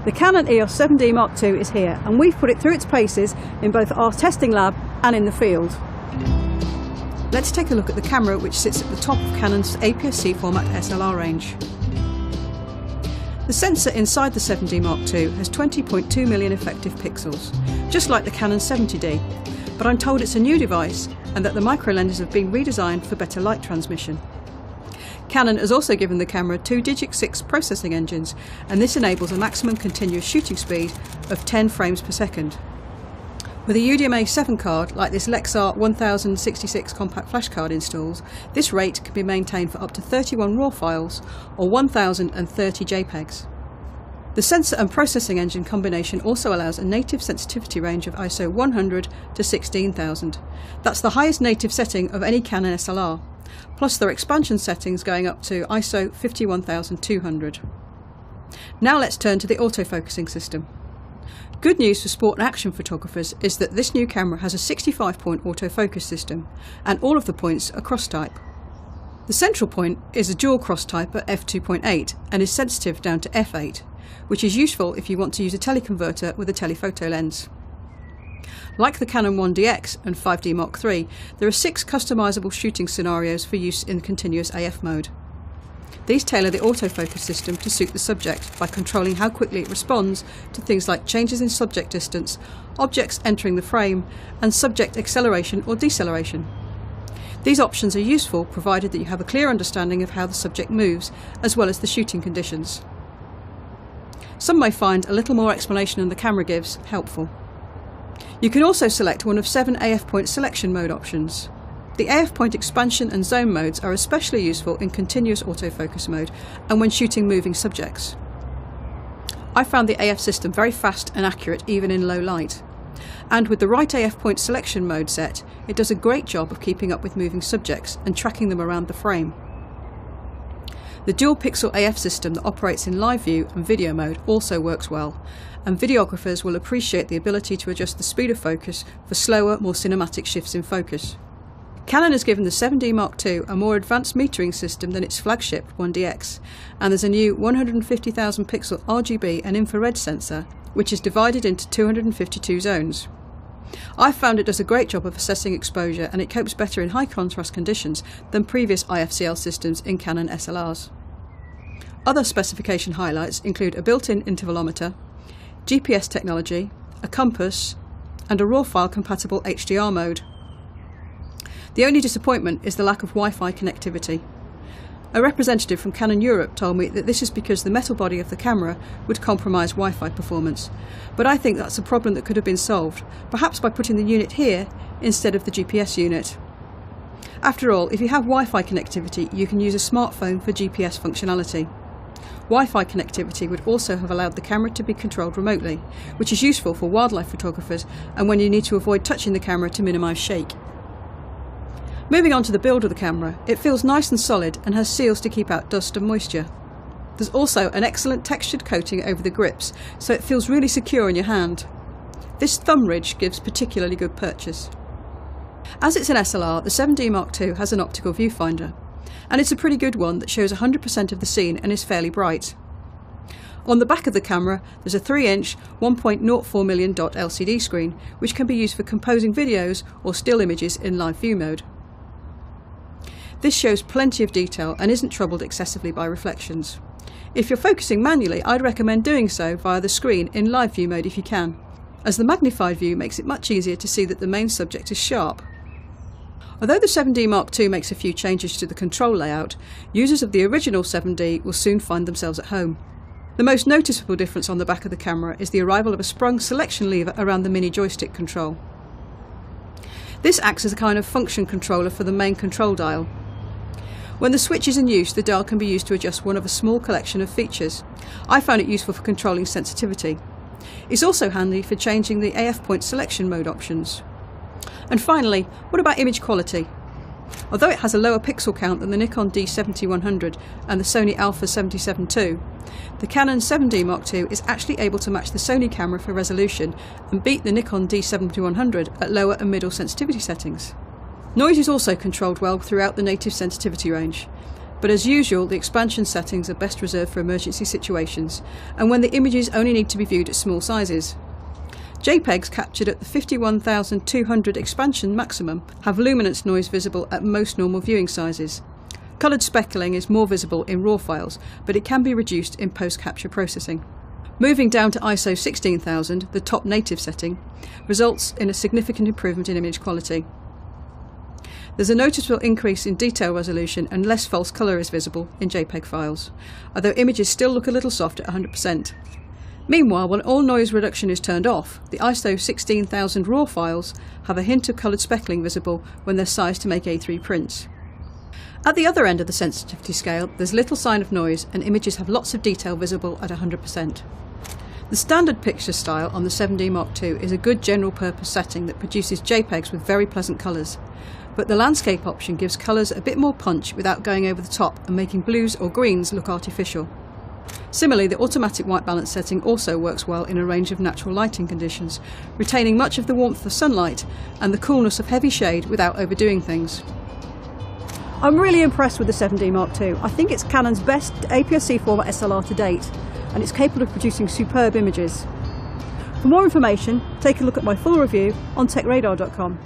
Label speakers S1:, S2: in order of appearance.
S1: The Canon EOS 7D Mark II is here, and we've put it through its paces in both our testing lab and in the field. Let's take a look at the camera, which sits at the top of Canon's APS-C format SLR range. The sensor inside the 7D Mark II has 20.2 million effective pixels, just like the Canon 70D, but I'm told it's a new device and that the micro lenses have been redesigned for better light transmission. Canon has also given the camera two Digic 6 processing engines, and this enables a maximum continuous shooting speed of 10 frames per second. With a UDMA 7 card, like this Lexar 1066 compact flash card installs, this rate can be maintained for up to 31 RAW files or 1030 JPEGs. The sensor and processing engine combination also allows a native sensitivity range of ISO 100 to 16,000. That's the highest native setting of any Canon SLR. Plus there are expansion settings going up to ISO 51200. Now let's turn to the autofocusing system. Good news for sport and action photographers is that this new camera has a 65-point autofocus system, and all of the points are cross-type. The central point is a dual cross-type at f2.8 and is sensitive down to f8, which is useful if you want to use a teleconverter with a telephoto lens. Like the Canon 1DX and 5D Mark III, there are 6 customisable shooting scenarios for use in continuous AF mode. These tailor the autofocus system to suit the subject by controlling how quickly it responds to things like changes in subject distance, objects entering the frame, and subject acceleration or deceleration. These options are useful provided that you have a clear understanding of how the subject moves, as well as the shooting conditions. Some may find a little more explanation than the camera gives helpful. You can also select one of 7 AF point selection mode options. The AF point expansion and zone modes are especially useful in continuous autofocus mode and when shooting moving subjects. I found the AF system very fast and accurate even in low light. And with the right AF point selection mode set, it does a great job of keeping up with moving subjects and tracking them around the frame. The dual pixel AF system that operates in live view and video mode also works well, and videographers will appreciate the ability to adjust the speed of focus for slower, more cinematic shifts in focus. Canon has given the 7D Mark II a more advanced metering system than its flagship 1DX, and there's a new 150,000 pixel RGB and infrared sensor, which is divided into 252 zones. I've found it does a great job of assessing exposure, and it copes better in high contrast conditions than previous IFCL systems in Canon SLRs. Other specification highlights include a built-in intervalometer, GPS technology, a compass, and a RAW file compatible HDR mode. The only disappointment is the lack of Wi-Fi connectivity. A representative from Canon Europe told me that this is because the metal body of the camera would compromise Wi-Fi performance, but I think that's a problem that could have been solved, perhaps by putting the unit here instead of the GPS unit. After all, if you have Wi-Fi connectivity, you can use a smartphone for GPS functionality. Wi-Fi connectivity would also have allowed the camera to be controlled remotely, which is useful for wildlife photographers and when you need to avoid touching the camera to minimise shake. Moving on to the build of the camera, it feels nice and solid and has seals to keep out dust and moisture. There's also an excellent textured coating over the grips, so it feels really secure in your hand. This thumb ridge gives particularly good purchase. As it's an SLR, the 7D Mark II has an optical viewfinder, and it's a pretty good one that shows 100% of the scene and is fairly bright. On the back of the camera, there's a 3-inch 1.04 million dot LCD screen, which can be used for composing videos or still images in live view mode. This shows plenty of detail and isn't troubled excessively by reflections. If you're focusing manually, I'd recommend doing so via the screen in live view mode if you can, as the magnified view makes it much easier to see that the main subject is sharp. Although the 7D Mark II makes a few changes to the control layout, users of the original 7D will soon find themselves at home. The most noticeable difference on the back of the camera is the arrival of a sprung selection lever around the mini joystick control. This acts as a kind of function controller for the main control dial. When the switch is in use, the dial can be used to adjust one of a small collection of features. I found it useful for controlling sensitivity. It's also handy for changing the AF point selection mode options. And finally, what about image quality? Although it has a lower pixel count than the Nikon D70-100 and the Sony Alpha 77 II, the Canon 7D Mark II is actually able to match the Sony camera for resolution and beat the Nikon D70-100 at lower and middle sensitivity settings. Noise is also controlled well throughout the native sensitivity range. but as usual the expansion settings are best reserved for emergency situations and when the images only need to be viewed at small sizes. JPEGs captured at the 51,200 expansion maximum have luminance noise visible at most normal viewing sizes. Coloured speckling is more visible in RAW files, but it can be reduced in post-capture processing. Moving down to ISO 16000, the top native setting, results in a significant improvement in image quality. There's a noticeable increase in detail resolution and less false colour is visible in JPEG files, although images still look a little soft at 100%. Meanwhile, when all noise reduction is turned off, the ISO 16000 RAW files have a hint of coloured speckling visible when they're sized to make A3 prints. At the other end of the sensitivity scale, there's little sign of noise and images have lots of detail visible at 100%. The standard picture style on the 7D Mark II is a good general purpose setting that produces JPEGs with very pleasant colours, but the landscape option gives colours a bit more punch without going over the top and making blues or greens look artificial. Similarly, the automatic white balance setting also works well in a range of natural lighting conditions, retaining much of the warmth of sunlight and the coolness of heavy shade without overdoing things. I'm really impressed with the 7D Mark II. I think it's Canon's best APS-C format SLR to date, and it's capable of producing superb images. For more information, take a look at my full review on techradar.com.